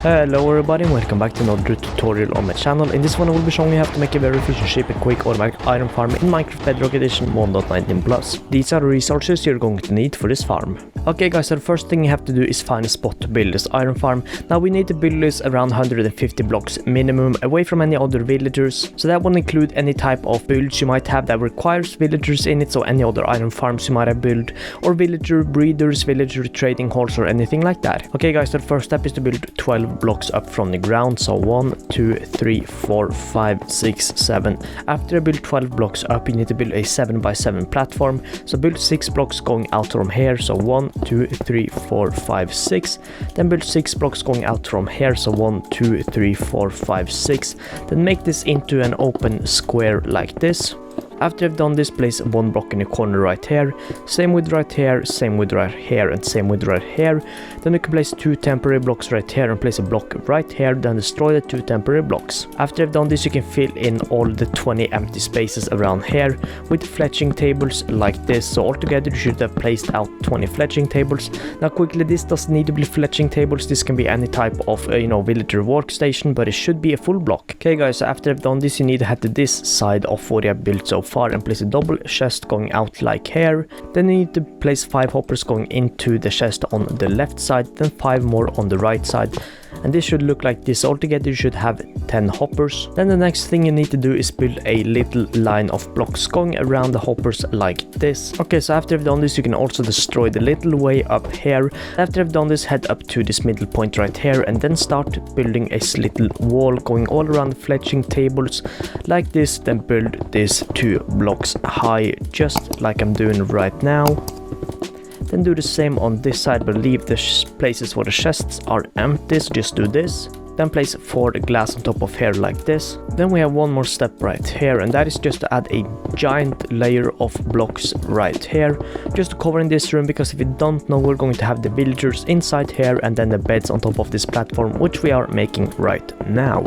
Hello everybody and welcome back to another tutorial on my channel. In this one I will be showing you how to make a very efficient, cheap and quick automatic iron farm in Minecraft Bedrock edition 1.19+. These are the resources you're going to need for this farm. Okay guys, so the first thing you have to do is find a spot to build this iron farm. Now we need to build this around 150 blocks minimum away from any other villagers. So that will include any type of builds you might have that requires villagers in it, so any other iron farms you might have built, or villager breeders, villager trading halls or anything like that. Okay guys, so the first step is to build 12 blocks up from the ground, so 1 2 3 4 5 6 7. After I build 12 blocks up, you need to build a 7x7 platform, so build 6 blocks going out from here, so 1 2 3 4 5 6. Then build 6 blocks going out from here, so 1 2 3 4 5 6. Then make this into an open square like this. After I've done this, place one block in the corner right here, same with right here, same with right here, and same with right here. Then you can place 2 temporary blocks right here and place a block right here, then destroy the 2 temporary blocks. After I've done this, you can fill in all the 20 empty spaces around here with fletching tables like this. So altogether you should have placed out 20 fletching tables. Now quickly, this doesn't need to be fletching tables, this can be any type of villager workstation, but it should be a full block. Okay guys, so after I've done this, you need to head to this side of what I've built so far and place a double chest going out like here. Then you need to place 5 hoppers going into the chest on the left side, then 5 more on the right side, and this should look like this. Altogether you should have 10 hoppers. Then the next thing you need to do is build a little line of blocks going around the hoppers like this. Okay, so after I've done this, you can also destroy the little way up here. After I've done this, head up to this middle point right here and then start building a little wall going all around the fletching tables like this. Then build this 2 blocks high, just like I'm doing right now. Then do the same on this side, but leave the places where the chests are empty, so just do this. Then place 4 glass on top of here like this. Then we have one more step right here, and that is just to add a giant layer of blocks right here, just to cover in this room, because if you don't know, we're going to have the villagers inside here and then the beds on top of this platform, which we are making right now.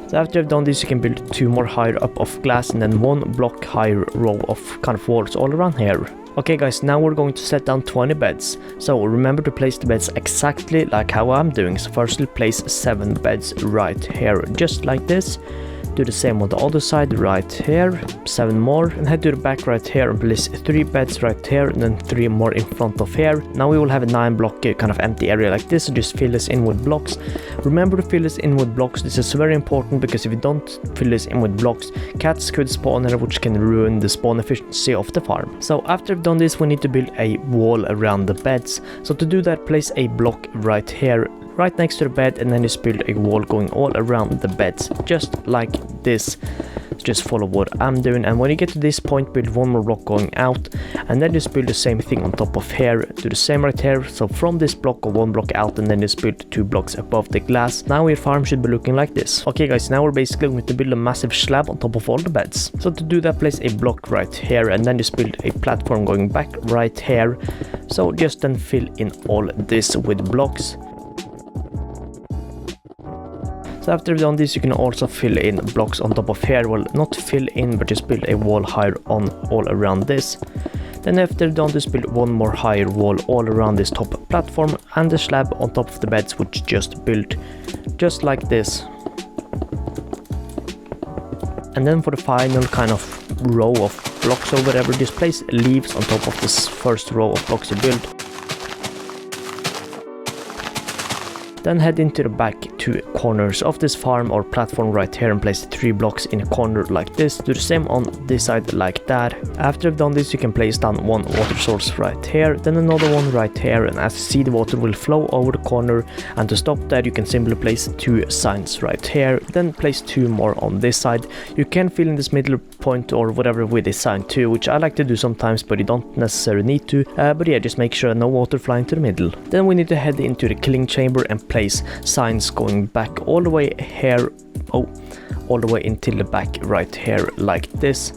So after I've done this, you can build 2 more higher up of glass and then 1 block higher row of kind of walls all around here. Okay guys, now we're going to set down 20 beds. So remember to place the beds exactly like how I'm doing. So firstly place 7 beds right here, just like this. Do the same on the other side right here, 7 more, and head to the back right here and place 3 beds right here and then 3 more in front of here. Now we will have a 9 block kind of empty area like this, so just fill this in with blocks. Remember to fill this in with blocks. This is very important, because if you don't fill this in with blocks, cats could spawn here, which can ruin the spawn efficiency of the farm. So after I've done this, we need to build a wall around the beds. So to do that, place a block right here, right next to the bed, and then just build a wall going all around the beds, just like this. Just follow what I'm doing, and when you get to this point, build 1 more block going out, and then just build the same thing on top of here. Do the same right here, so from this block go 1 block out, and then just build 2 blocks above the glass. Now your farm should be looking like this. Okay guys, now we're basically going to build a massive slab on top of all the beds. So to do that, place a block right here and then just build a platform going back right here. So just then fill in all this with blocks. So after you've done this, you can also fill in blocks on top of here. Well, not fill in, but just build a wall higher on all around this. Then after you've done this, build 1 more higher wall all around this top platform and the slab on top of the beds, which just built, just like this. And then for the final kind of row of blocks or whatever, just place leaves on top of this first row of blocks you build. Then head into the back 2 corners of this farm or platform right here and place 3 blocks in a corner like this. Do the same on this side like that. After you've done this, you can place down 1 water source right here, then another one right here, and as you see, the water will flow over the corner. And to stop that, you can simply place 2 signs right here, then place 2 more on this side. You can fill in this middle point or whatever with a sign too, which I like to do sometimes, but you don't necessarily need to. But yeah, just make sure no water flying to the middle. Then we need to head into the killing chamber and place signs going back all the way here, all the way until the back right here like this,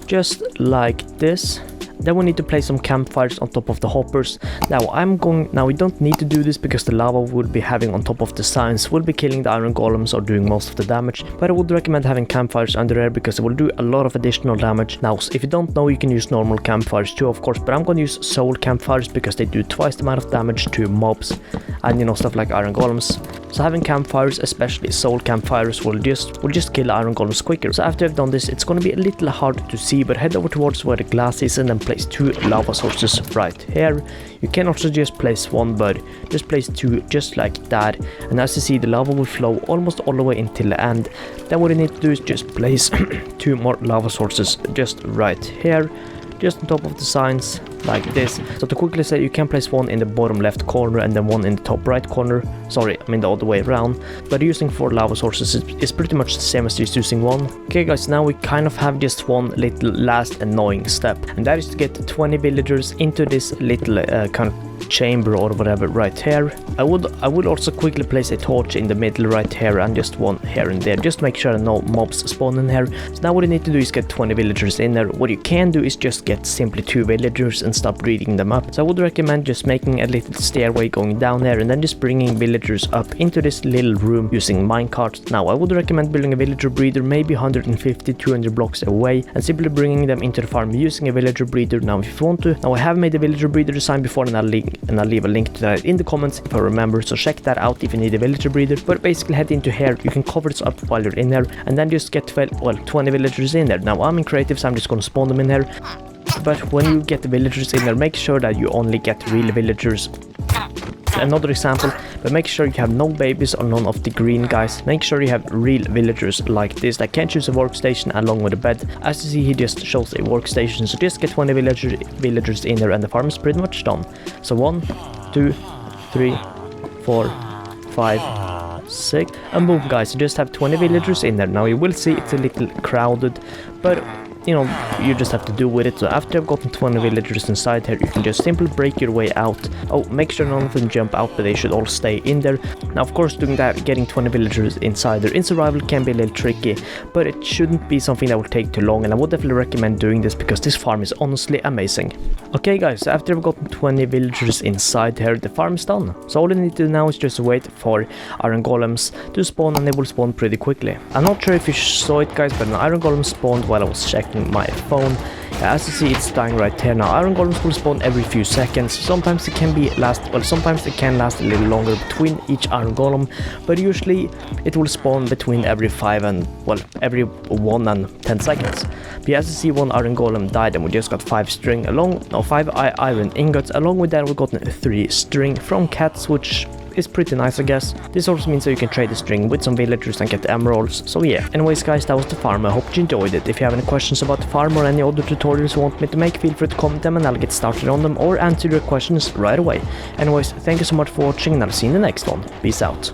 just like this. Then we need to place some campfires on top of the hoppers. Now we don't need to do this because the lava we'll be having on top of the signs will be killing the iron golems or doing most of the damage, but I would recommend having campfires under there because it will do a lot of additional damage. Now if you don't know, you can use normal campfires too, of course, but I'm gonna use soul campfires because they do twice the amount of damage to mobs and, you know, stuff like iron golems. So having campfires, especially soul campfires, will just kill iron golems quicker. So after I've done this, it's gonna be a little hard to see, but head over towards where the glass is and then place 2 lava sources right here. You can also just place 1, but just place 2 just like that, and as you see, the lava will flow almost all the way until the end. Then what you need to do is just place 2 more lava sources just right here, just on top of the signs like this. So to quickly say, you can place 1 in the bottom left corner and then 1 in the top right corner. Sorry, I mean the other way around. But using 4 lava sources is pretty much the same as just using 1. Okay guys, now we kind of have just one little last annoying step, and that is to get 20 villagers into this little kind of chamber or whatever right here. I would also quickly place a torch in the middle right here and just 1 here and there, just make sure no mobs spawn in here. So now what you need to do is get 20 villagers in there. What you can do is just get simply 2 villagers and stop breeding them up. So I would recommend just making a little stairway going down there and then just bringing villagers up into this little room using minecarts. Now I would recommend building a villager breeder maybe 150-200 blocks away and simply bringing them into the farm using a villager breeder. Now if you want to, now I have made a villager breeder design before, and I'll leave a link to that in the comments if I remember, so check that out if you need a villager breeder. But basically head into here, you can cover this up while you're in there and then just get 20 villagers in there. Now I'm in creative, so I'm just gonna spawn them in here. But when you get the villagers in there, make sure that you only get real villagers. Another example, but make sure you have no babies or none of the green guys. Make sure you have real villagers like this that can choose a workstation along with a bed. As you see, he just shows a workstation, so just get 20 villagers in there and the farm is pretty much done. So 1, 2, 3, 4, 5, 6, and boom guys, you just have 20 villagers in there. Now you will see it's a little crowded, but you know, you just have to do with it. So after I've gotten 20 villagers inside here, you can just simply break your way out. Oh, make sure none of them jump out, but they should all stay in there. Now of course, doing that, getting 20 villagers inside there in survival can be a little tricky, but it shouldn't be something that will take too long, and I would definitely recommend doing this because this farm is honestly amazing. Okay guys, so after I've gotten 20 villagers inside here, the farm is done. So all you need to do now is just wait for iron golems to spawn, and they will spawn pretty quickly. I'm not sure if you saw it guys, but an iron golem spawned while I was checking my phone. As you see, it's dying right here. Now iron golems will spawn every few seconds. Sometimes it can sometimes it can last a little longer between each iron golem, but usually it will spawn between every 5 and every 1 and 10 seconds. But as you see, 1 iron golem died and we just got 5 iron ingots. Along with that, we got 3 string from cats, which is pretty nice, I guess. This also means that you can trade the string with some villagers and get the emeralds. So yeah, anyways guys, that was the farm. I hope you enjoyed it. If you have any questions about the farm or any other tutorials you want me to make, feel free to comment them and I'll get started on them or answer your questions right away. Anyways, thank you so much for watching and I'll see you in the next one. Peace out.